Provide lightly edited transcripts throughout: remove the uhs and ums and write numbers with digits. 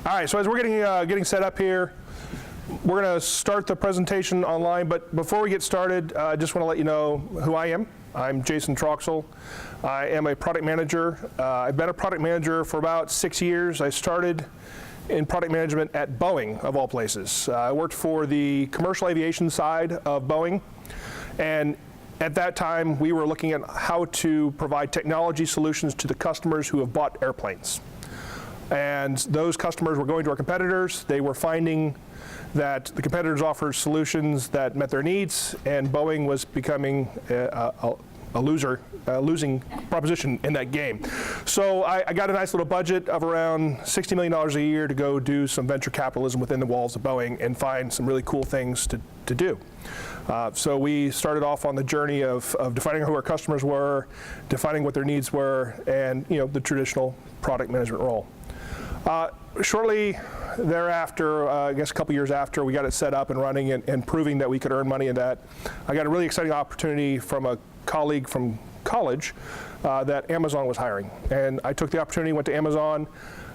All right, so as we're getting set up here, we're going to start the presentation online, but before we get started, I just want to let you know who I am. I'm Jason Troxel. I am a product manager. I've been a product manager for about 6 years. I started in product management at Boeing, of all places. I worked for the commercial aviation side of Boeing, and at that time, we were looking at how to provide technology solutions to the customers who have bought airplanes. And those customers were going to our competitors. They were finding that the competitors offered solutions that met their needs, and Boeing was becoming a losing proposition in that game. So I got a nice little budget of around $60 million a year to go do some venture capitalism within the walls of Boeing and find some really cool things to do. So we started off on the journey of defining who our customers were, defining what their needs were, and the traditional product management role. Shortly thereafter, I guess a couple years after we got it set up and running and proving that we could earn money in that, I got a really exciting opportunity from a colleague from college that Amazon was hiring. And I took the opportunity, went to Amazon,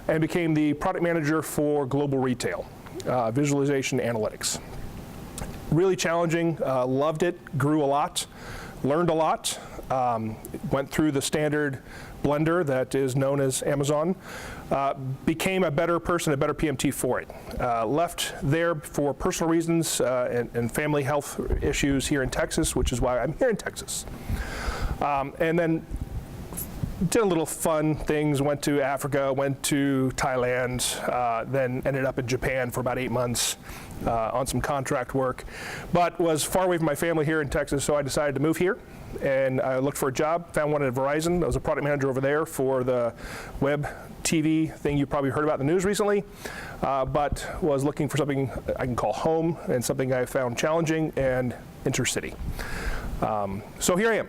and became the product manager for global retail, visualization analytics. Really challenging, loved it, grew a lot, learned a lot, went through the standard blender that is known as Amazon, became a better person, a better PMT for it. Left there for personal reasons and family health issues here in Texas, which is why I'm here in Texas. And then did a little fun things, went to Africa, went to Thailand, then ended up in Japan for about 8 months on some contract work, but was far away from my family here in Texas, so I decided to move here. And I looked for a job, found one at Verizon. I was a product manager over there for the web TV thing you probably heard about in the news recently, but was looking for something I can call home and something I found challenging and intercity. So here I am.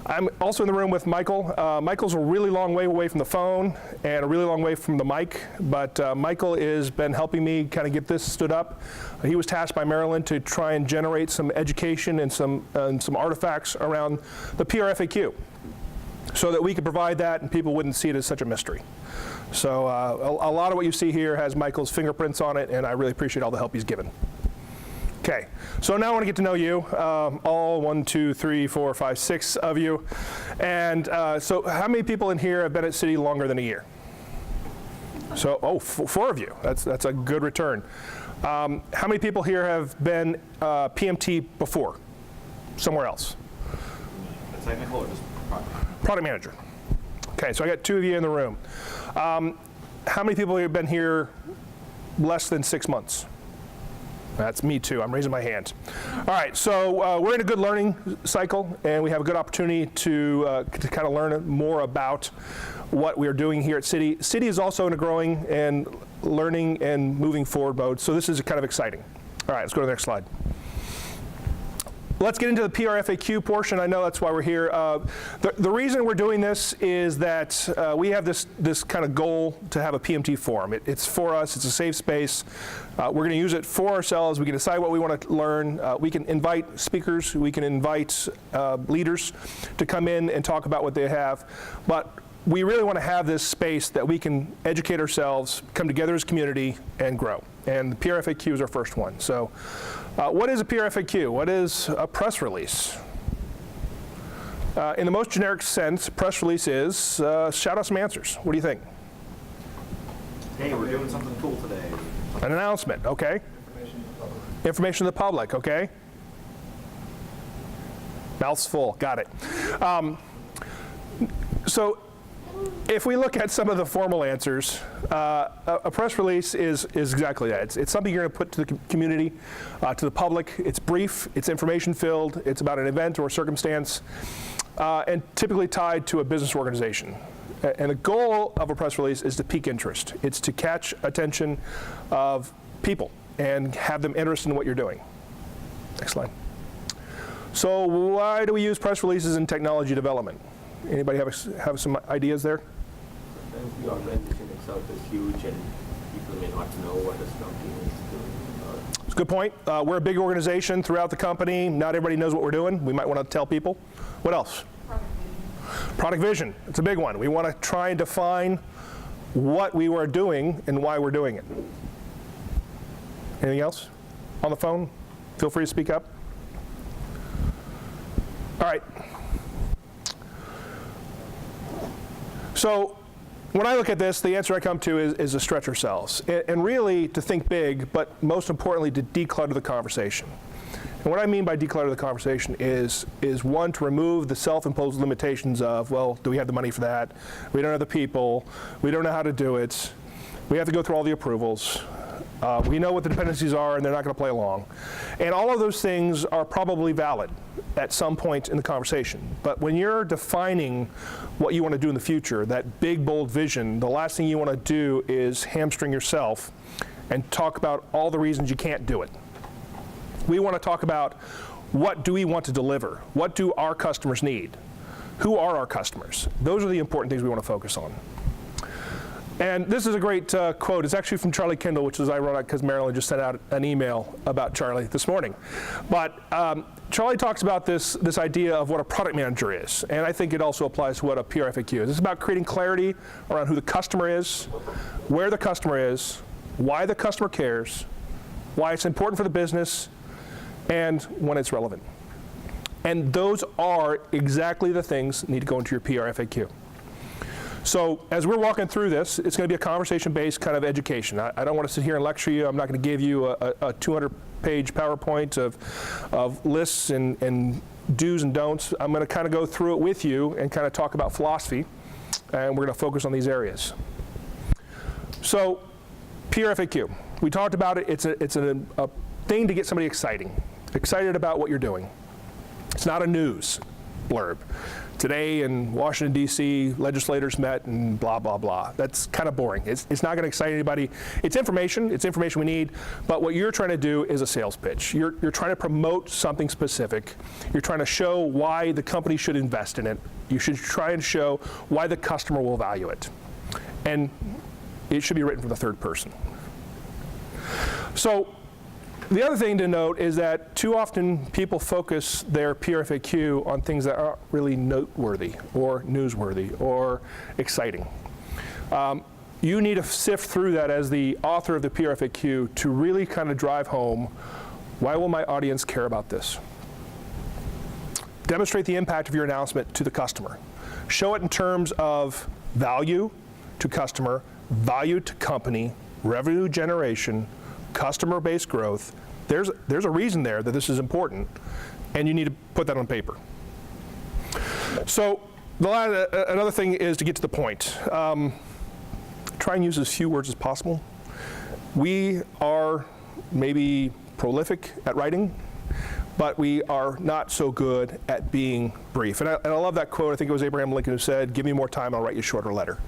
I'm also in the room with Michael. Michael's a really long way away from the phone and a really long way from the mic, but Michael has been helping me kind of get this stood up. He was tasked by Maryland to try and generate some education and some artifacts around the PRFAQ so that we could provide that and people wouldn't see it as such a mystery. So a lot of what you see here has Michael's fingerprints on it, and I really appreciate all the help he's given. Okay, so now I want to get to know you, all 1, 2, 3, 4, 5, 6 of you. And so how many people in here have been at Citi longer than a year? So, 4 of you, that's a good return. How many people here have been PMT before, somewhere else? Technical or just product? Product manager. Okay, so I got 2 of you in the room. How many people have been here less than 6 months? That's me too, I'm raising my hand. All right, so we're in a good learning cycle, and we have a good opportunity to kind of learn more about what we're doing here at Citi. Citi is also in a growing and learning and moving forward mode, so this is kind of exciting. All right, let's go to the next slide. Let's get into the PRFAQ portion. I know that's why we're here. The reason we're doing this is that we have this kind of goal to have a PMT forum. It's for us, it's a safe space. We're going to use it for ourselves. We can decide what we want to learn. We can invite speakers, we can invite leaders to come in and talk about what they have. But we really want to have this space that we can educate ourselves, come together as a community, and grow. And the PRFAQ is our first one. So what is a PRFAQ? What is a press release? In the most generic sense, press release is shout out some answers. What do you think? Hey, we're doing something cool today. An announcement, okay. Information to the public, okay. Mouth's full, got it. So if we look at some of the formal answers, a press release is exactly that. It's something you're going to put to the community, to the public. It's brief, it's information filled, it's about an event or circumstance, and typically tied to a business organization. And the goal of a press release is to pique interest. It's to catch attention of people and have them interested in what you're doing. Next slide. So why do we use press releases in technology development? Anybody have some ideas there? Sometimes the organization itself is huge and people may not know what this company is doing. It's a good point. We're a big organization throughout the company. Not everybody knows what we're doing. We might want to tell people. What else? Product vision. Product vision. It's a big one. We want to try and define what we were doing and why we're doing it. Anything else? On the phone? Feel free to speak up. All right. So when I look at this, the answer I come to is to stretch ourselves. And really to think big, but most importantly to declutter the conversation. And what I mean by declutter the conversation is one, to remove the self-imposed limitations of, well, do we have the money for that? We don't have the people. We don't know how to do it. We have to go through all the approvals. We know what the dependencies are, and they're not going to play along. And all of those things are probably valid at some point in the conversation. But when you're defining what you want to do in the future, that big, bold vision, the last thing you want to do is hamstring yourself and talk about all the reasons you can't do it. We want to talk about, what do we want to deliver? What do our customers need? Who are our customers? Those are the important things we want to focus on. And this is a great quote. It's actually from Charlie Kindle, which is ironic because Marilyn just sent out an email about Charlie this morning. But Charlie talks about this idea of what a product manager is. And I think it also applies to what a PRFAQ is. It's about creating clarity around who the customer is, where the customer is, why the customer cares, why it's important for the business, and when it's relevant. And those are exactly the things that need to go into your PRFAQ. So as we're walking through this, it's going to be a conversation-based kind of education. I don't want to sit here and lecture you. I'm not going to give you a 200-page PowerPoint of lists and do's and don'ts. I'm going to kind of go through it with you and kind of talk about philosophy, and we're going to focus on these areas. So PRFAQ, we talked about it. It's a thing to get somebody excited about what you're doing. It's not a news blurb. Today in Washington, D.C., legislators met and blah, blah, blah. That's kind of boring. It's not going to excite anybody. It's information we need, but what you're trying to do is a sales pitch. You're trying to promote something specific. You're trying to show why the company should invest in it. You should try and show why the customer will value it. And it should be written from the third person. So the other thing to note is that too often people focus their PRFAQ on things that aren't really noteworthy or newsworthy or exciting. You need to sift through that as the author of the PRFAQ to really kind of drive home, why will my audience care about this? Demonstrate the impact of your announcement to the customer. Show it in terms of value to customer, value to company, revenue generation, customer-based growth. There's a reason there that this is important, and you need to put that on paper. So another thing is to get to the point. Try and use as few words as possible. We are maybe prolific at writing, but we are not so good at being brief. And I love that quote. I think it was Abraham Lincoln who said, "Give me more time, I'll write you a shorter letter."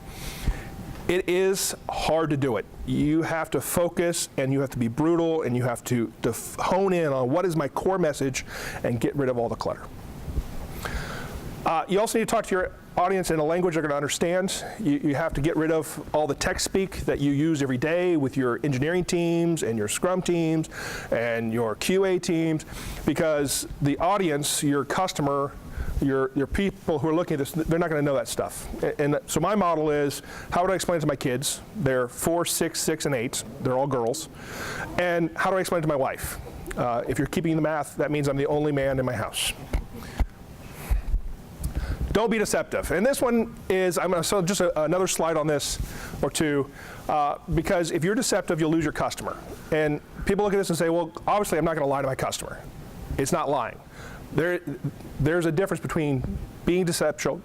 It is hard to do it. You have to focus, and you have to be brutal, and you have to hone in on what is my core message and get rid of all the clutter. You also need to talk to your audience in a language they're going to understand. You have to get rid of all the tech speak that you use every day with your engineering teams and your Scrum teams and your QA teams, because the audience, your customer, your people who are looking at this, they're not going to know that stuff. And so my model is, how would I explain it to my kids? They're 4, 6, 6, and 8. They're all girls. And how do I explain it to my wife? If you're keeping the math, that means I'm the only man in my house. Don't be deceptive. And this one is, I'm going to show just another slide on this or two, because if you're deceptive, you'll lose your customer. And people look at this and say, well, obviously I'm not going to lie to my customer. It's not lying. There's a difference between being deceptive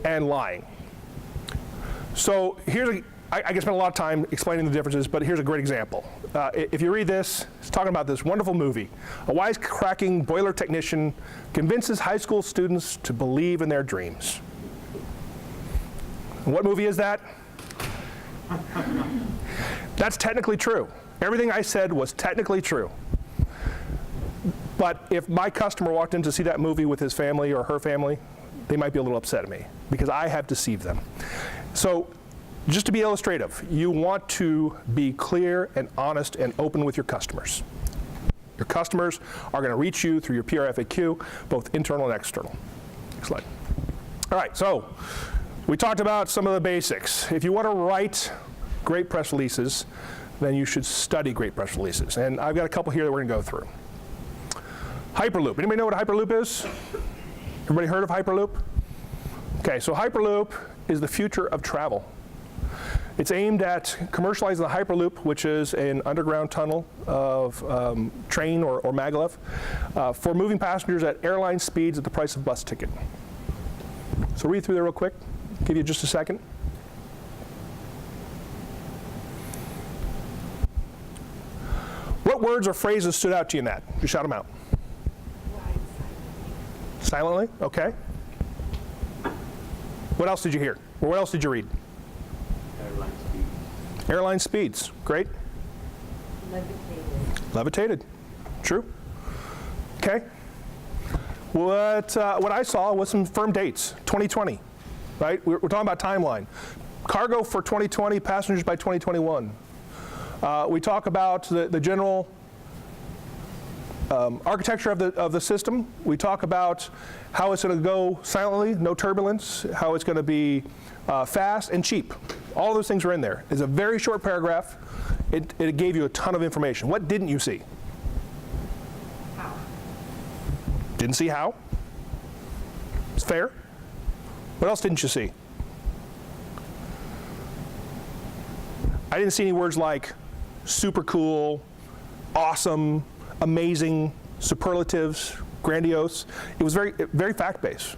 and lying. So I can spend a lot of time explaining the differences, but here's a great example. If you read this, it's talking about this wonderful movie. A wisecracking boiler technician convinces high school students to believe in their dreams. And what movie is that? That's technically true. Everything I said was technically true. But if my customer walked in to see that movie with his family or her family, they might be a little upset at me because I have deceived them. So just to be illustrative, you want to be clear and honest and open with your customers. Your customers are going to reach you through your PRFAQ, both internal and external. Next slide. All right, so We talked about some of the basics. If you want to write great press releases, then you should study great press releases. And I've got a couple here that we're going to go through. Hyperloop. Anybody know what a Hyperloop is? Everybody heard of Hyperloop? Okay, so Hyperloop is the future of travel. It's aimed at commercializing the Hyperloop, which is an underground tunnel of train or maglev for moving passengers at airline speeds at the price of a bus ticket. So read through there real quick. Give you just a second. What words or phrases stood out to you in that? Just shout them out. Silently? Okay. What else did you hear? Or what else did you read? Airline speed. Airline speeds. Great. Levitated. True. Okay. What I saw was some firm dates. 2020. Right? We're talking about timeline. Cargo for 2020, passengers by 2021. We talk about the general architecture of the system. We talk about how it's going to go silently, no turbulence, how it's going to be fast and cheap. All those things are in there. It's a very short paragraph. It gave you a ton of information. What didn't you see? How? Didn't see how? It's fair. What else didn't you see? I didn't see any words like super cool, awesome, amazing, superlatives, grandiose. It was very fact-based.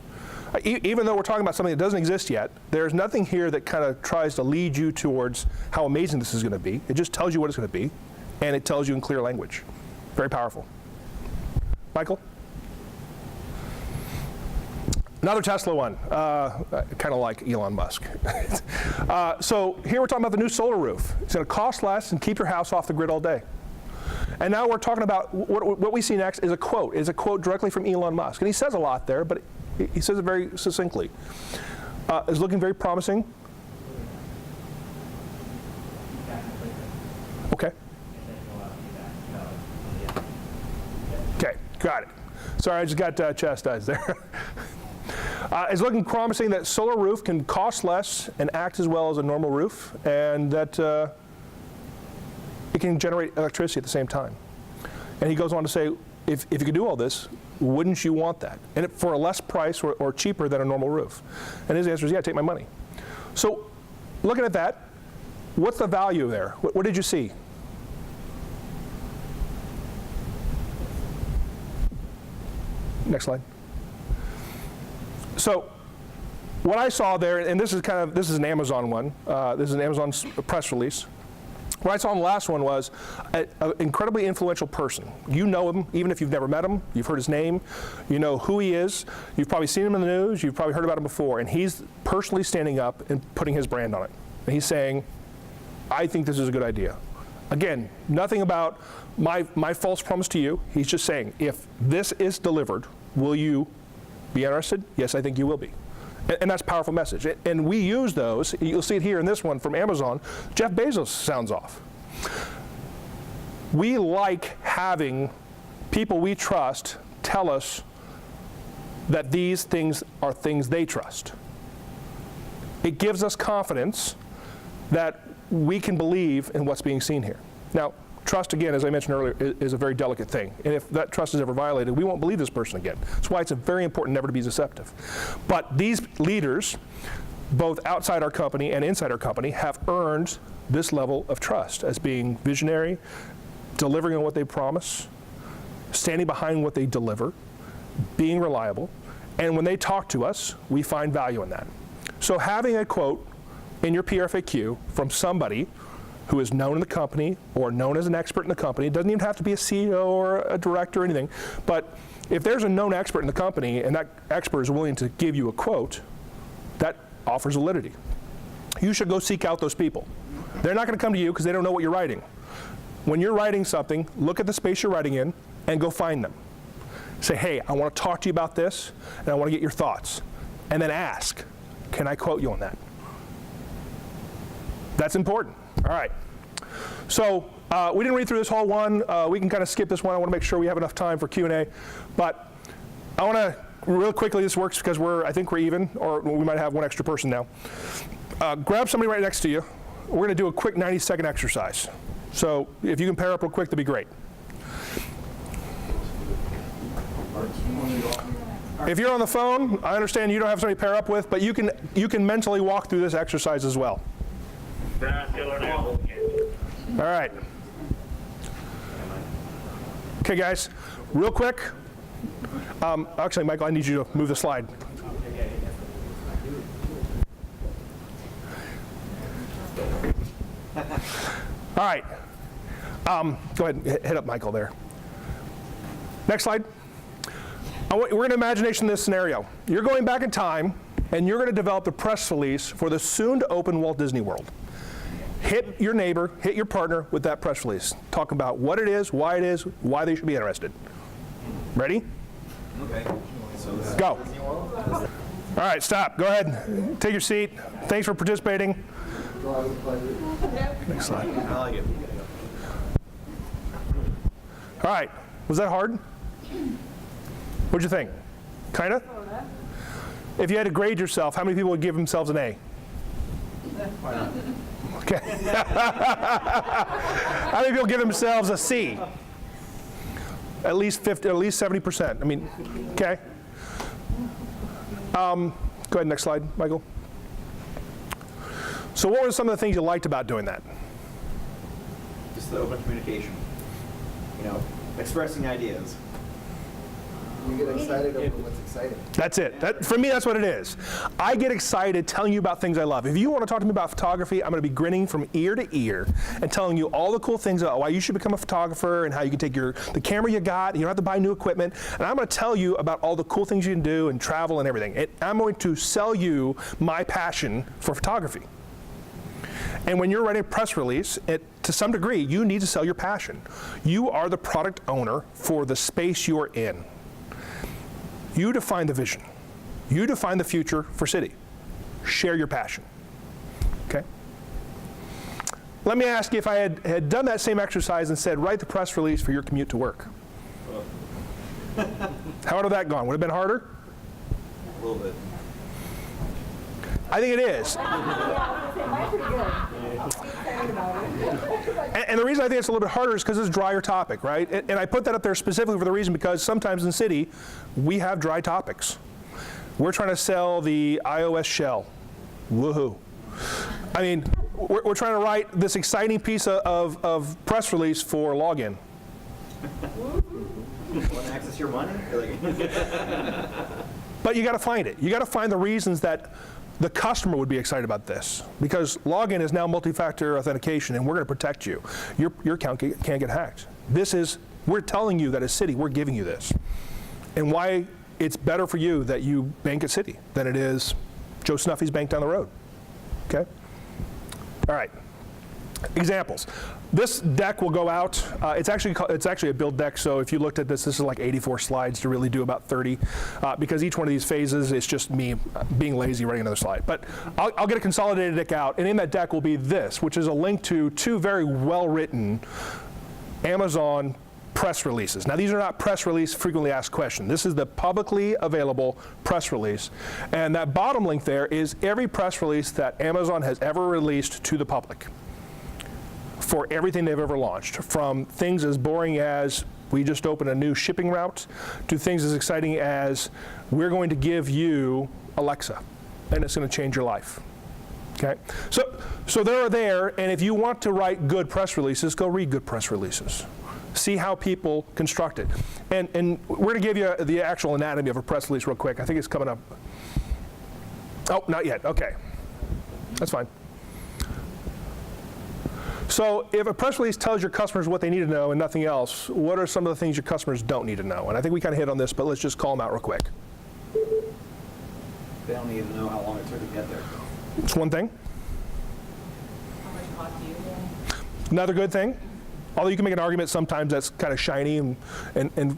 Even though we're talking about something that doesn't exist yet, there's nothing here that kind of tries to lead you towards how amazing this is going to be. It just tells you what it's going to be, and it tells you in clear language. Very powerful. Michael? Another Tesla one, kind of like Elon Musk. So here we're talking about the new solar roof. It's going to cost less and keep your house off the grid all day. And now we're talking about what we see next is a quote. It's a quote directly from Elon Musk. And he says a lot there, but he says it very succinctly. It's looking very promising. Okay. Okay, got it. Sorry, I just got chastised there. It's looking promising that solar roof can cost less and act as well as a normal roof, and that it can generate electricity at the same time. And he goes on to say, if you could do all this, wouldn't you want that? And for a less price or cheaper than a normal roof. And his answer is, yeah, take my money. So looking at that, what's the value there? What did you see? Next slide. So what I saw there, and this is an Amazon one. This is an Amazon press release. What I saw in the last one was an incredibly influential person. You know him, even if you've never met him. You've heard his name. You know who he is. You've probably seen him in the news. You've probably heard about him before. And he's personally standing up and putting his brand on it. And he's saying, I think this is a good idea. Again, nothing about my false promise to you. He's just saying, if this is delivered, will you be interested? Yes, I think you will be. And that's a powerful message. And we use those. You'll see it here in this one from Amazon. Jeff Bezos sounds off. We like having people we trust tell us that these things are things they trust. It gives us confidence that we can believe in what's being seen here. Now, trust, again, as I mentioned earlier, is a very delicate thing. And if that trust is ever violated, we won't believe this person again. That's why it's very important never to be deceptive. But these leaders, both outside our company and inside our company, have earned this level of trust as being visionary, delivering on what they promise, standing behind what they deliver, being reliable. And when they talk to us, we find value in that. So having a quote in your PRFAQ from somebody who is known in the company or known as an expert in the company, it doesn't even have to be a CEO or a director or anything, but if there's a known expert in the company and that expert is willing to give you a quote, that offers validity. You should go seek out those people. They're not going to come to you because they don't know what you're writing. When you're writing something, look at the space you're writing in and go find them. Say, hey, I want to talk to you about this and I want to get your thoughts. And then ask, can I quote you on that? That's important. All right. So we didn't read through this whole one. We can kind of skip this one. I want to make sure we have enough time for Q&A. But I want to real quickly, this works because I think we're even, or we might have one extra person now. Grab somebody right next to you. We're going to do a quick 90-second exercise. So if you can pair up real quick, that'd be great. If you're on the phone, I understand you don't have somebody to pair up with, but you can mentally walk through this exercise as well. All right. Okay, guys, real quick. Actually, Michael, I need you to move the slide. All right. Go ahead and hit up Michael there. Next slide. We're going to imagination this scenario. You're going back in time, and you're going to develop a press release for the soon-to-open Walt Disney World. Hit your neighbor, hit your partner with that press release. Talk about what it is, why they should be interested. Ready? Okay. So this Go. is Disney World? All right, stop. Go ahead. Take your seat. Thanks for participating. Next slide. I like it. All right. Was that hard? What'd you think? Kinda? If you had to grade yourself, how many people would give themselves an A? Why not? Okay. How many people give themselves a C? At least 50, at least 70%. I mean, okay. Go ahead, next slide, Michael. So what were some of the things you liked about doing that? Just the open communication. You know, expressing ideas. You get excited over what's exciting. That's it. For me, that's what it is. I get excited telling you about things I love. If you want to talk to me about photography, I'm going to be grinning from ear to ear and telling you all the cool things about why you should become a photographer and how you can take the camera you got, you don't have to buy new equipment, and I'm going to tell you about all the cool things you can do and travel and everything. I'm going to sell you my passion for photography. And when you're writing a press release, to some degree, you need to sell your passion. You are the product owner for the space you're in. You define the vision. You define the future for City. Share your passion. Okay? Let me ask you, if I had done that same exercise and said, write the press release for your commute to work. How would have that gone? Would it have been harder? A little bit. I think it is. And the reason I think it's a little bit harder is because it's a drier topic, right? And I put that up there specifically for the reason because sometimes in City, we have dry topics. We're trying to sell the iOS shell. Woohoo. I mean, we're trying to write this exciting piece of press release for login. Want to access your money? But you got to find it. You got to find the reasons that the customer would be excited about this, because login is now multi-factor authentication, and we're going to protect you. Your account can't get hacked. We're telling you that as City, we're giving you this, and why it's better for you that you bank at City than it is Joe Snuffy's bank down the road. Okay. All right. Examples. This deck will go out. It's actually a build deck. So if you looked at this is like 84 slides to really do about 30, because each one of these phases is just me being lazy writing another slide. But I'll get a consolidated deck out, and in that deck will be this, which is a link to 2 very well-written Amazon press releases. Now these are not press release frequently asked questions. This is the publicly available press release, and that bottom link there is every press release that Amazon has ever released to the public, for everything they've ever launched, from things as boring as we just opened a new shipping route to things as exciting as we're going to give you Alexa and it's going to change your life. Okay? So they're there, and if you want to write good press releases, go read good press releases. See how people construct it. And we're going to give you the actual anatomy of a press release real quick. I think it's coming up. Oh, not yet. Okay. That's fine. So if a press release tells your customers what they need to know and nothing else, what are some of the things your customers don't need to know? And I think we kind of hit on this, but let's just call them out real quick. They don't need to know how long it took to get there. It's one thing. How much cost do you get? Another good thing, although you can make an argument sometimes that's kind of shiny and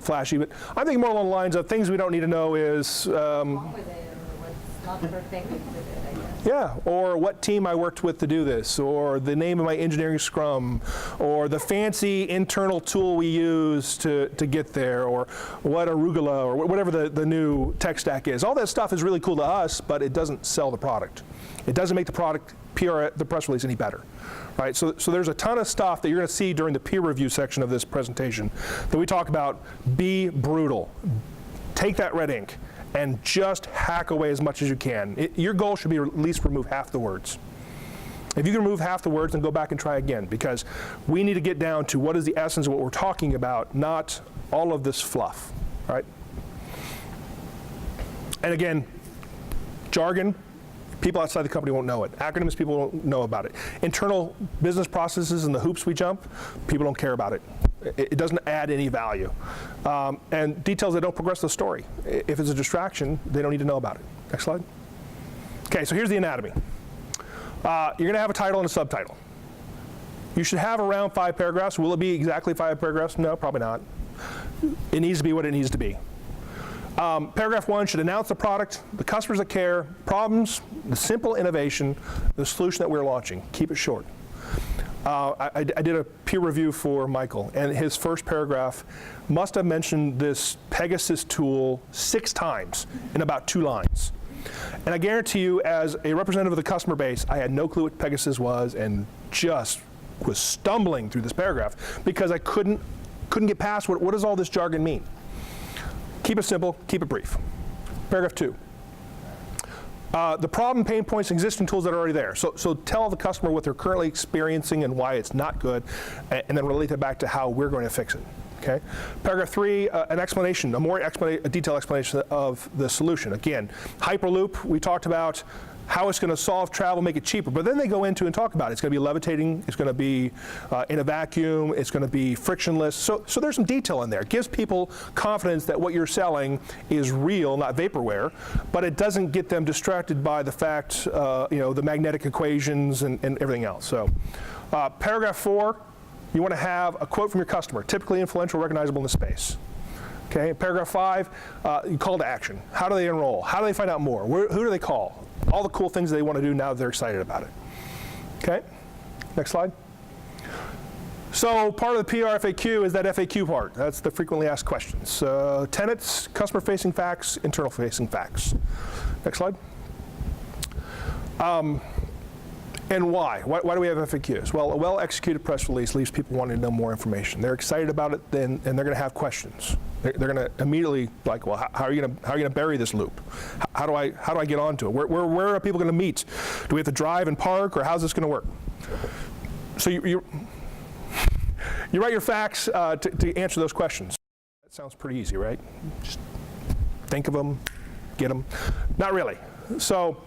flashy, but I'm thinking more along the lines of things we don't need to know is, Wrong with it, or what's not the thing with it, I guess. Yeah, or what team I worked with to do this, or the name of my engineering scrum, or the fancy internal tool we use to get there, or what arugula, or whatever the new tech stack is. All that stuff is really cool to us, but it doesn't sell the product. It doesn't make the product, the press release, any better. Right? So there's a ton of stuff that you're going to see during the peer review section of this presentation that we talk about. Be brutal. Take that red ink and just hack away as much as you can. Your goal should be at least remove half the words. If you can remove half the words, then go back and try again, because we need to get down to what is the essence of what we're talking about, not all of this fluff, right? And again, jargon, people outside the company won't know it. Acronyms, people won't know about it. Internal business processes and the hoops we jump, people don't care about it. It doesn't add any value. And details that don't progress the story. If it's a distraction, they don't need to know about it. Next slide. Okay, so here's the anatomy. You're going to have a title and a subtitle. You should have around 5 paragraphs. Will it be exactly 5 paragraphs? No, probably not. It needs to be what it needs to be. Paragraph 1 should announce the product, the customers that care, problems, the simple innovation, the solution that we're launching. Keep it short. I did a peer review for Michael, and his first paragraph must have mentioned this Pegasus tool 6 times in about 2 lines. And I guarantee you, as a representative of the customer base, I had no clue what Pegasus was and just was stumbling through this paragraph because I couldn't get past what does all this jargon mean. Keep it simple, keep it brief. Paragraph 2. The problem, pain points, existing tools that are already there. So tell the customer what they're currently experiencing and why it's not good, and then relate that back to how we're going to fix it. Okay. Paragraph 3, an explanation, a detailed explanation of the solution. Again, Hyperloop, we talked about how it's going to solve travel, make it cheaper. But then they go into and talk about it. It's going to be levitating. It's going to be in a vacuum. It's going to be frictionless. So there's some detail in there. It gives people confidence that what you're selling is real, not vaporware. But it doesn't get them distracted by the fact, the magnetic equations and everything else. So, paragraph 4, you want to have a quote from your customer, typically influential, recognizable in the space. Okay. Paragraph 5, call to action. How do they enroll? How do they find out more? Who do they call? All the cool things they want to do now that they're excited about it. Okay, next slide. So part of the PRFAQ is that FAQ part. That's the frequently asked questions. Tenets, customer-facing facts, internal-facing facts. Next slide. And why? Why do we have FAQs? Well, a well-executed press release leaves people wanting to know more information. They're excited about it, and they're going to have questions. They're going to immediately like, well, how are you going to bury this loop? How do I get onto it? Where are people going to meet? Do we have to drive and park, or how's this going to work? So you write your facts to answer those questions. That sounds pretty easy, right? Just think of them, get them. Not really. So.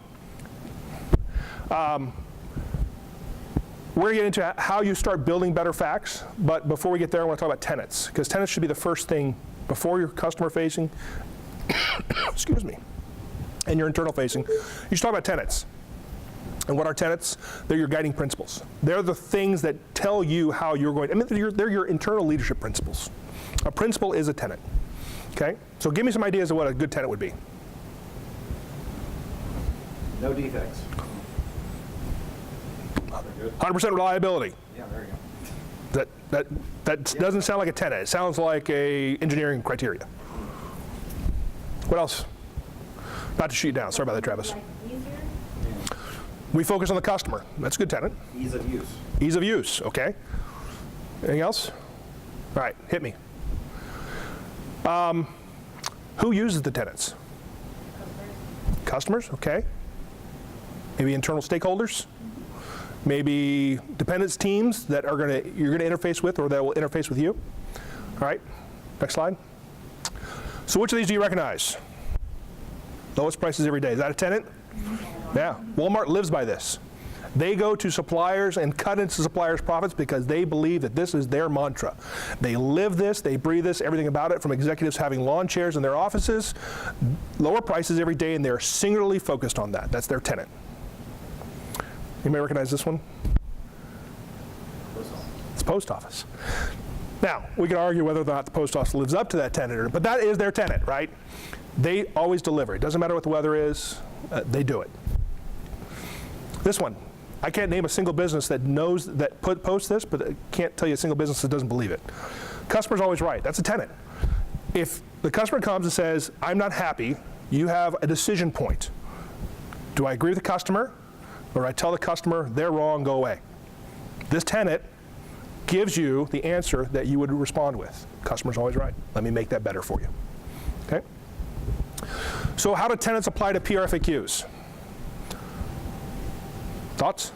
We're going to get into how you start building better facts, but before we get there, I want to talk about tenets, because tenets should be the first thing before you're customer-facing, excuse me, and you're internal-facing. You should talk about tenets. And what are tenets? They're your guiding principles. They're the things that tell you how you're going. They're your internal leadership principles. A principle is a tenet. Okay? So give me some ideas of what a good tenet would be. No defects. 100% reliability. Yeah, there you go. That doesn't sound like a tenet. It sounds like a engineering criteria. What else? Not to shoot you down. Sorry about that, Travis. Like easier? We focus on the customer. That's a good tenet. Ease of use. Ease of use. Okay. Anything else? All right. Hit me. Who uses the tenets? Customers. Okay. Maybe internal stakeholders. Maybe dependence teams that you're going to interface with, or that will interface with you. All right, next slide. So which of these do you recognize? Lowest prices every day. Is that a tenet? Yeah, Walmart lives by this. They go to suppliers and cut into suppliers' profits because they believe that this is their mantra. They live this, they breathe this, everything about it, from executives having lawn chairs in their offices, lower prices every day, and they're singularly focused on that. That's their tenet. You may recognize this one. It's post office. Now, we can argue whether or not the post office lives up to that tenet, but that is their tenet, right? They always deliver. It doesn't matter what the weather is, they do it. This one, I can't name a single business that knows that posts this, but I can't tell you a single business that doesn't believe it. Customer's always right. That's a tenet. If the customer comes and says, I'm not happy, you have a decision point. Do I agree with the customer, or do I tell the customer they're wrong, go away? This tenet gives you the answer that you would respond with. Customer's always right. Let me make that better for you. Okay? So how do tenets apply to PRFAQs? Thoughts?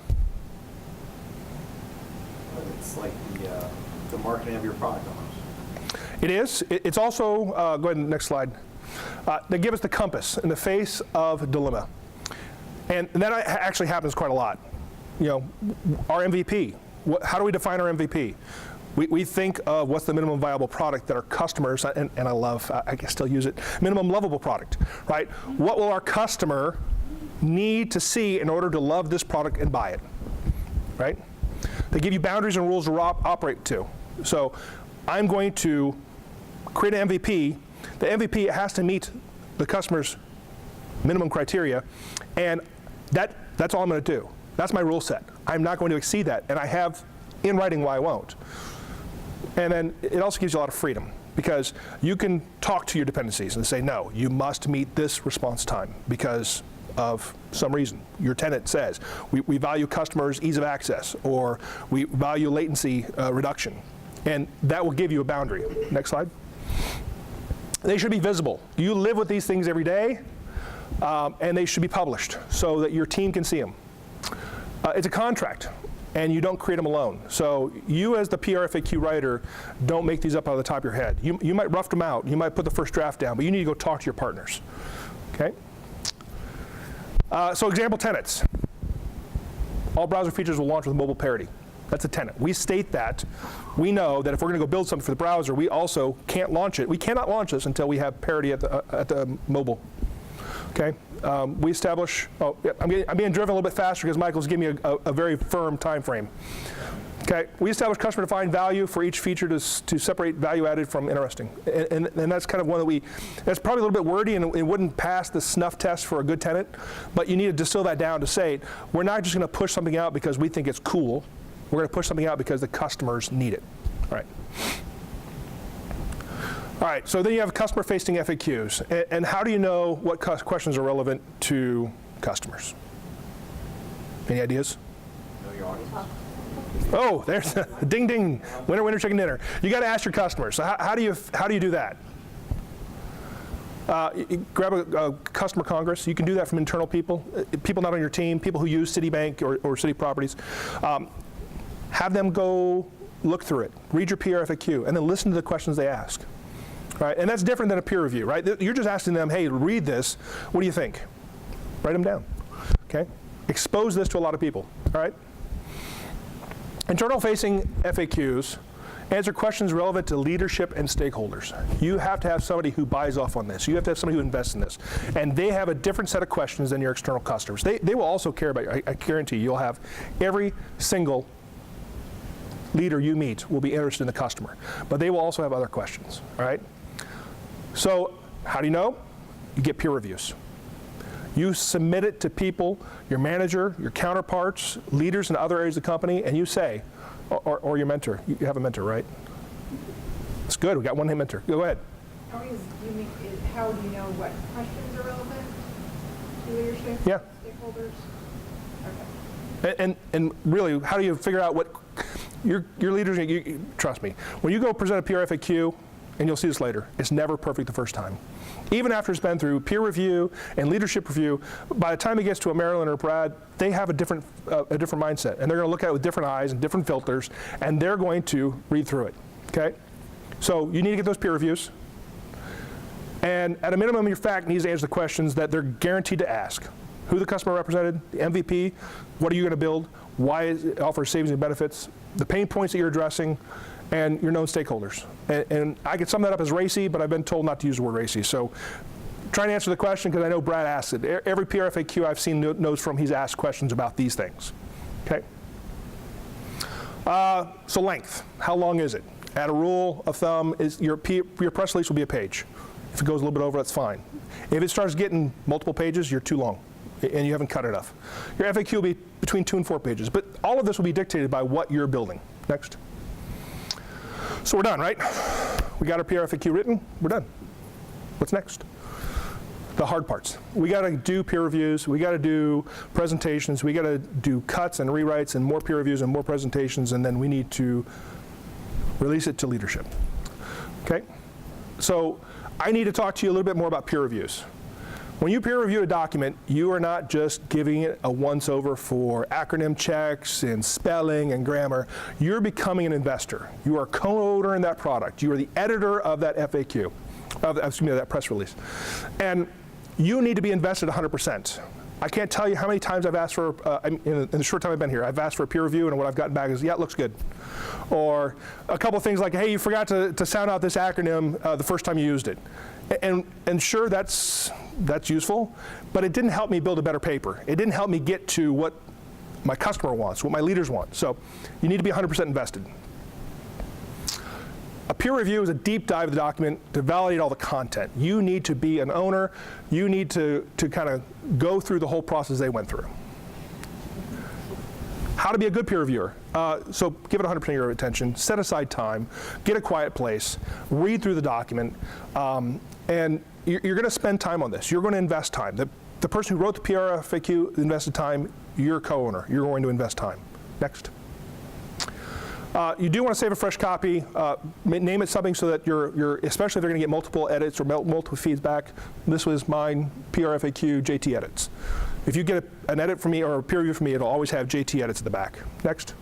It's like the marketing of your product almost. It is. It's also, go ahead, next slide. They give us the compass in the face of dilemma. And that actually happens quite a lot. You know, our MVP. How do we define our MVP? We think of what's the minimum viable product that our customers, and I love, I can still use it, minimum lovable product, right? What will our customer need to see in order to love this product and buy it, right? They give you boundaries and rules to operate to. So I'm going to create an MVP. The MVP has to meet the customer's minimum criteria, and that's all I'm going to do. That's my rule set. I'm not going to exceed that, and I have in writing why I won't. And then it also gives you a lot of freedom, because you can talk to your dependencies and say, no, you must meet this response time because of some reason. Your tenant says, we value customers' ease of access, or we value latency reduction. And that will give you a boundary. Next slide. They should be visible. You live with these things every day, and they should be published so that your team can see them. It's a contract, and you don't create them alone. So you, as the PRFAQ writer, don't make these up out of the top of your head. You might rough them out. You might put the first draft down, but you need to go talk to your partners. Okay? So example tenets. All browser features will launch with mobile parity. That's a tenet. We state that. We know that if we're going to go build something for the browser, we also can't launch it. We cannot launch this until we have parity at the mobile. Okay? We establish, I'm being driven a little bit faster because Michael's giving me a very firm time frame. Okay, we establish customer defined value for each feature to separate value added from interesting. And that's kind of one that that's probably a little bit wordy, and it wouldn't pass the snuff test for a good tenant, but you need to distill that down to say, we're not just going to push something out because we think it's cool. We're going to push something out because the customers need it. All right. All right, so then you have customer-facing FAQs. And how do you know what questions are relevant to customers? Any ideas? Know your audience. Oh, there's a ding ding, winner chicken dinner. You got to ask your customers. So how do you do that? You grab a customer congress. You can do that from internal people not on your team, people who use Citibank or city properties. Have them go look through it, read your PRFAQ, and then listen to the questions they ask. Right? And that's different than a peer review, right? You're just asking them, hey, read this. What do you think? Write them down. Okay? Expose this to a lot of people. All right? Internal-facing FAQs answer questions relevant to leadership and stakeholders. You have to have somebody who buys off on this. You have to have somebody who invests in this. And they have a different set of questions than your external customers. They will also care about you. I guarantee you'll have every single leader you meet will be interested in the customer. But they will also have other questions. All right? So how do you know? You get peer reviews. You submit it to people, your manager, your counterparts, leaders in other areas of the company, and you say, or your mentor. You have a mentor, right? That's good. We got one mentor. Go ahead. How do you know what questions are relevant to leadership? Yeah. Stakeholders? Okay. And really, how do you figure out what your leaders, trust me, when you go present a PRFAQ, and you'll see this later, it's never perfect the first time. Even after it's been through peer review and leadership review, by the time it gets to a Marilyn or Brad, they have a different mindset, and they're going to look at it with different eyes and different filters, and they're going to read through it. Okay? So you need to get those peer reviews, and at a minimum, your FAQ needs to answer the questions that they're guaranteed to ask. Who the customer represented, the MVP, what are you going to build, why it offers savings and benefits, the pain points that you're addressing, and your known stakeholders. And I could sum that up as racy, but I've been told not to use the word racy. So trying to answer the question, because I know Brad asked it. Every PRFAQ I've seen knows from, he's asked questions about these things. Okay? So length, how long is it? At a rule of thumb, is your press release will be a page. If it goes a little bit over, that's fine. If it starts getting multiple pages, you're too long. and you haven't cut enough. Your FAQ will be between 2 and 4 pages, but all of this will be dictated by what you're building. Next. So we're done, right? We got our PRFAQ written, we're done. What's next? The hard parts. We got to do peer reviews, we got to do presentations, we got to do cuts and rewrites and more peer reviews and more presentations, and then we need to release it to leadership. Okay? So I need to talk to you a little bit more about peer reviews. When you peer review a document, you are not just giving it a once-over for acronym checks and spelling and grammar. You're becoming an investor. You are co-owner in that product. You are the editor of that FAQ, of that press release. And you need to be invested 100%. I can't tell you how many times I've asked for, in the short time I've been here, I've asked for a peer review, and what I've gotten back is, yeah, it looks good. Or a couple of things like, hey, you forgot to sound out this acronym the first time you used it. And sure, that's useful, but it didn't help me build a better paper. It didn't help me get to what my customer wants, what my leaders want. So you need to be 100% invested. A peer review is a deep dive of the document to validate all the content. You need to be an owner. You need to kind of go through the whole process they went through. How to be a good peer reviewer. So give it 100% of your attention, set aside time, get a quiet place, read through the document, and you're going to spend time on this. You're going to invest time. The person who wrote the PRFAQ invested time, you're a co-owner. You're going to invest time. Next. You do want to save a fresh copy. Name it something so that you're especially if they're going to get multiple edits or multiple feeds back. This was mine, PRFAQ JT edits. If you get an edit from me or a peer review from me, it'll always have JT edits at the back. Next.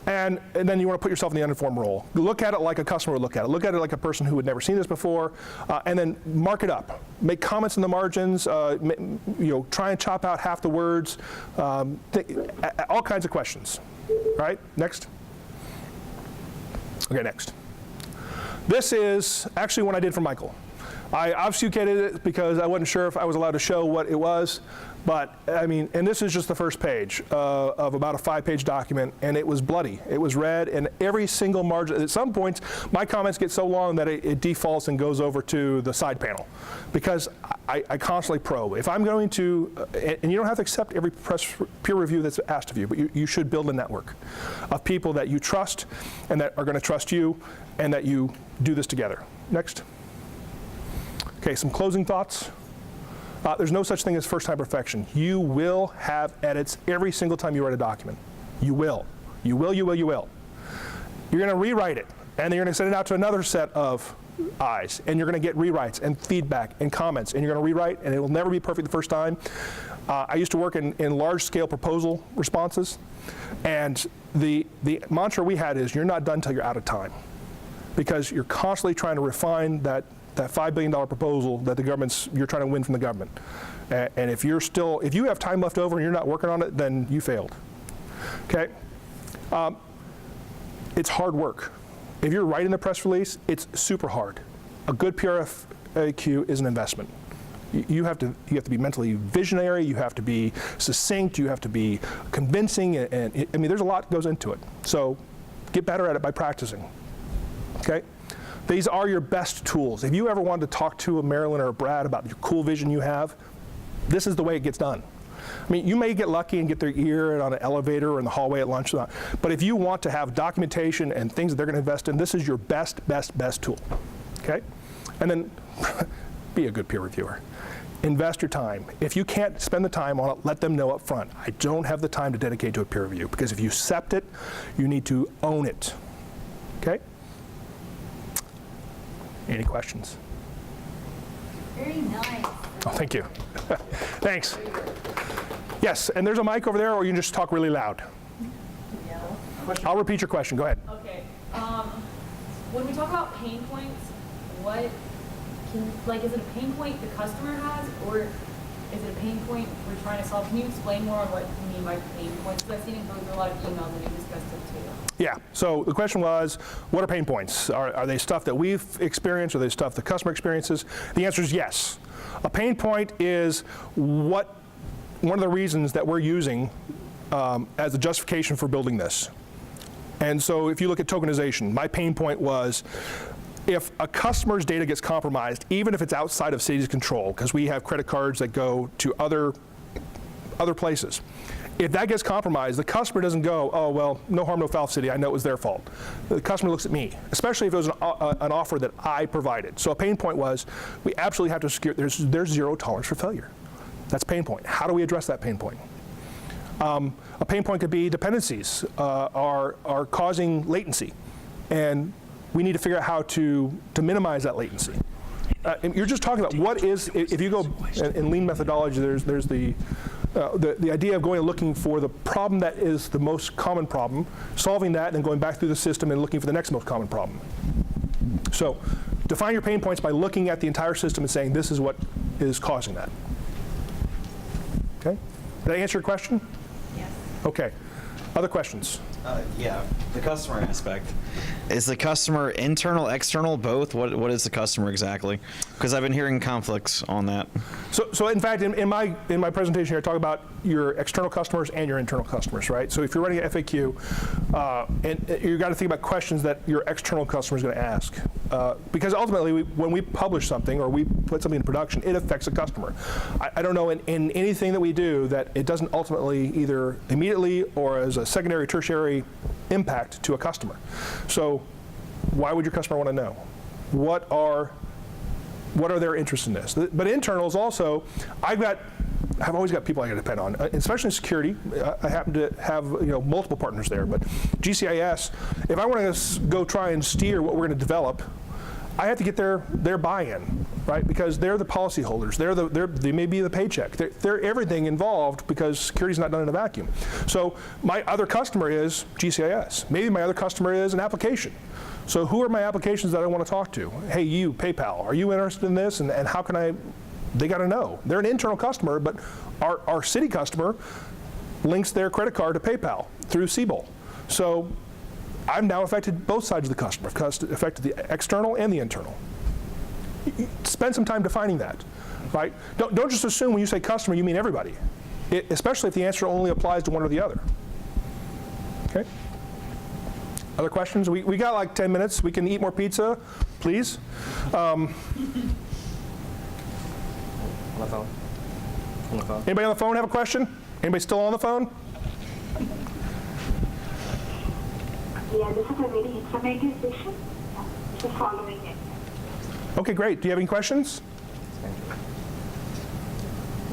And then you want to put yourself in the uninformed role. Look at it like a customer would look at it. Look at it like a person who had never seen this before, and then mark it up. Make comments in the margins. Try and chop out half the words. All kinds of questions. All right. Next. Okay. Next. This is actually one I did for Michael. I obfuscated it because I wasn't sure if I was allowed to show what it was, but I mean, and this is just the first page of about a 5-page document, and it was bloody. It was red, and every single margin, at some points, my comments get so long that it defaults and goes over to the side panel, because I constantly probe. If I'm going to, and you don't have to accept every peer review that's asked of you, but you should build a network of people that you trust and that are going to trust you, and that you do this together. Next. Okay, some closing thoughts. There's no such thing as first-time perfection. You will have edits every single time you write a document. You will. You will, you will, you will. You're going to rewrite it, and then you're going to send it out to another set of eyes, and you're going to get rewrites and feedback and comments, and you're going to rewrite, and it will never be perfect the first time. I used to work in large-scale proposal responses, and the mantra we had is, you're not done until you're out of time, because you're constantly trying to refine that $5 billion proposal that you're trying to win from the government. And if you have time left over and you're not working on it, then you failed. Okay? It's hard work. If you're writing the press release, it's super hard. A good PRFAQ is an investment. You have to be mentally visionary, you have to be succinct, you have to be convincing, and I mean, there's a lot that goes into it. So get better at it by practicing. Okay? These are your best tools. If you ever wanted to talk to a Marilyn or a Brad about your cool vision you have, this is the way it gets done. I mean, you may get lucky and get their ear on an elevator or in the hallway at lunch, but if you want to have documentation and things that they're going to invest in, this is your best tool. Okay? And then be a good peer reviewer. Invest your time. If you can't spend the time on it, let them know up front. I don't have the time to dedicate to a peer review, because if you accept it, you need to own it. Okay? Any questions? Very nice. Oh, thank you. Thanks. Yes, and there's a mic over there, or you can just talk really loud. Yeah. I'll repeat your question. Go ahead. Okay. When we talk about pain points, is it a pain point the customer has, or is it a pain point we're trying to solve? Can you explain more on what you mean by pain points? Because I've seen it go through a lot of emails and you discussed it too. Yeah, so the question was, what are pain points? Are they stuff that we've experienced, or are they stuff the customer experiences? The answer is yes. A pain point is one of the reasons that we're using as a justification for building this. And so if you look at tokenization, my pain point was, if a customer's data gets compromised, even if it's outside of Citi's control, because we have credit cards that go to other other places. If that gets compromised, the customer doesn't go, oh, well, no harm, no foul, city, I know it was their fault. The customer looks at me, especially if it was an offer that I provided. So a pain point was, we absolutely have to secure, there's zero tolerance for failure. That's a pain point. How do we address that pain point? A pain point could be dependencies are causing latency, and we need to figure out how to minimize that latency. And you're just talking about what is, if you go in lean methodology, there's the idea of going and looking for the problem that is the most common problem, solving that, and then going back through the system and looking for the next most common problem. So define your pain points by looking at the entire system and saying this is what is causing that. Okay? Did I answer your question? Yes. Okay. Other questions? Yeah, the customer aspect. Is the customer internal, external, both? What is the customer exactly? Because I've been hearing conflicts on that. So in fact, in my presentation here, I talk about your external customers and your internal customers, right? So if you're running an FAQ, and you've got to think about questions that your external customer is going to ask. Because ultimately, when we publish something or we put something in production, it affects a customer. I don't know in anything that we do that it doesn't ultimately either immediately or as a secondary, tertiary impact to a customer. So why would your customer want to know? What are their interests in this? But internals also, I've always got people I got to depend on, especially in security. I happen to have multiple partners there, but GCIS, if I want to go try and steer what we're going to develop, I have to get their buy-in, right? Because they're the policyholders. They may be the paycheck. They're everything involved because security is not done in a vacuum. So my other customer is GCIS. Maybe my other customer is an application. So who are my applications that I want to talk to? Hey, you, PayPal, are you interested in this? And how can I? They got to know. They're an internal customer, but our city customer links their credit card to PayPal through Siebel. So I've now affected both sides of the customer, affected the external and the internal. Spend some time defining that, right? Don't just assume when you say customer, you mean everybody, especially if the answer only applies to one or the other. Okay? Other questions? We got like 10 minutes. We can eat more pizza, please. On the phone. Anybody on the phone have a question? Anybody still on the phone? Yeah, this is a very informative session. So following it. Okay, great. Do you have any questions?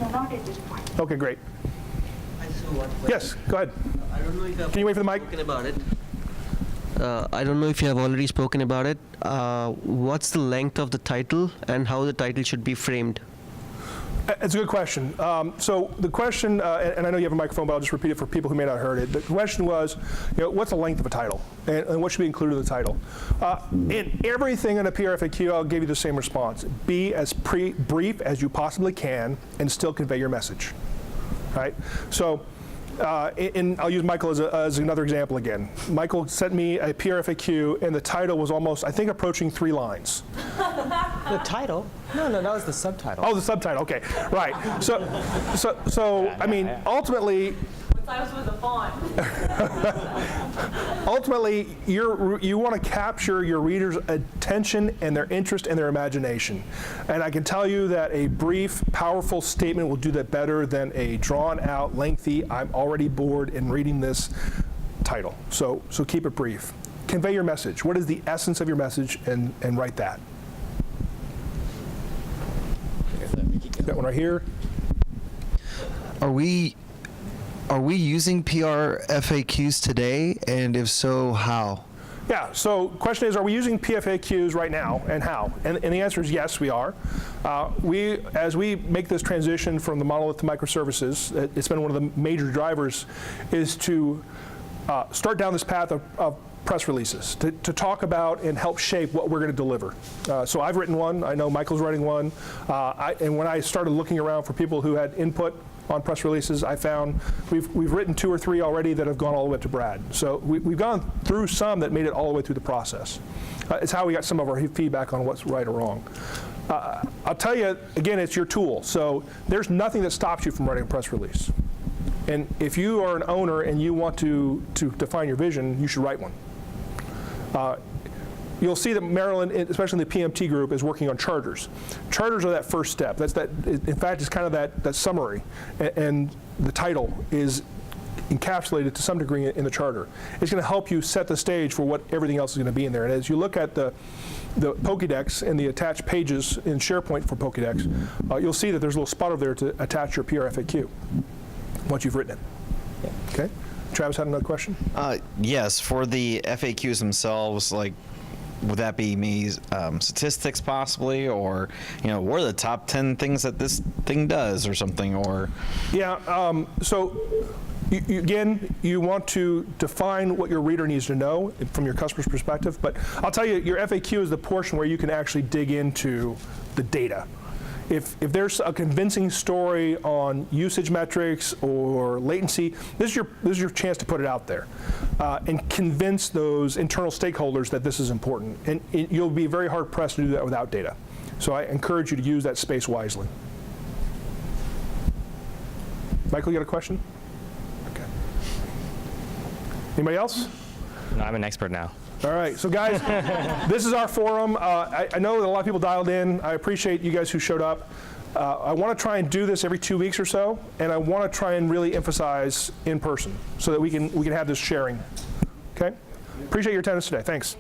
No, not at this point. Okay, great. I just have one question. Yes, go ahead. I don't know if you have Can you wait for the mic? spoken about it. I don't know if you have already spoken about it. What's the length of the title and how the title should be framed? It's a good question. So the question, and I know you have a microphone, but I'll just repeat it for people who may not have heard it. The question was, what's the length of a title, and what should be included in the title? In everything in a PRFAQ, I'll give you the same response. Be as brief as you possibly can, and still convey your message. Right? So. I'll use Michael as another example again. Michael sent me a PRFAQ, and the title was almost, I think, approaching 3 lines. The title? No, that was the subtitle. Oh, the subtitle. Okay, right. So I mean, ultimately. What size was the font? Ultimately, you want to capture your readers' attention and their interest and their imagination. And I can tell you that a brief, powerful statement will do that better than a drawn-out, lengthy, I'm already bored in reading this title. So keep it brief. Convey your message. What is the essence of your message, and write that. Got one right here. Are we using PRFAQs today, and if so, how? Yeah, so question is, are we using PFAQs right now, and how? And the answer is yes, we are. As we make this transition from the monolith to microservices, it's been one of the major drivers, is to start down this path of press releases, to talk about and help shape what we're going to deliver. So I've written one, I know Michael's writing one, and when I started looking around for people who had input on press releases, I found we've written 2 or 3 already that have gone all the way up to Brad. So we've gone through some that made it all the way through the process. It's how we got some of our feedback on what's right or wrong. I'll tell you, again, it's your tool. So there's nothing that stops you from writing a press release. And if you are an owner and you want to define your vision, you should write one. you'll see that Maryland, especially in the PMT group, is working on charters. Charters are that first step. That's that. In fact, it's kind of that summary, and the title is encapsulated to some degree in the charter. It's going to help you set the stage for what everything else is going to be in there. And as you look at the Pokédex and the attached pages in SharePoint for Pokédex, you'll see that there's a little spot over there to attach your PRFAQ once you've written it. Okay. Travis had another question? Yes, for the FAQs themselves, like, would that be me statistics possibly, or what are the top 10 things that this thing does, or something, or? Yeah. So again, you want to define what your reader needs to know from your customer's perspective. But I'll tell you, your FAQ is the portion where you can actually dig into the data. If there's a convincing story on usage metrics or latency, this is your chance to put it out there and convince those internal stakeholders that this is important. And you'll be very hard pressed to do that without data. So I encourage you to use that space wisely. Michael, you got a question? Okay. Anybody else? No, I'm an expert now. All right, so guys, this is our forum. I know that a lot of people dialed in. I appreciate you guys who showed up. I want to try and do this every 2 weeks or so, and I want to try and really emphasize in person so that we can have this sharing. Okay? Appreciate your attendance today. Thanks.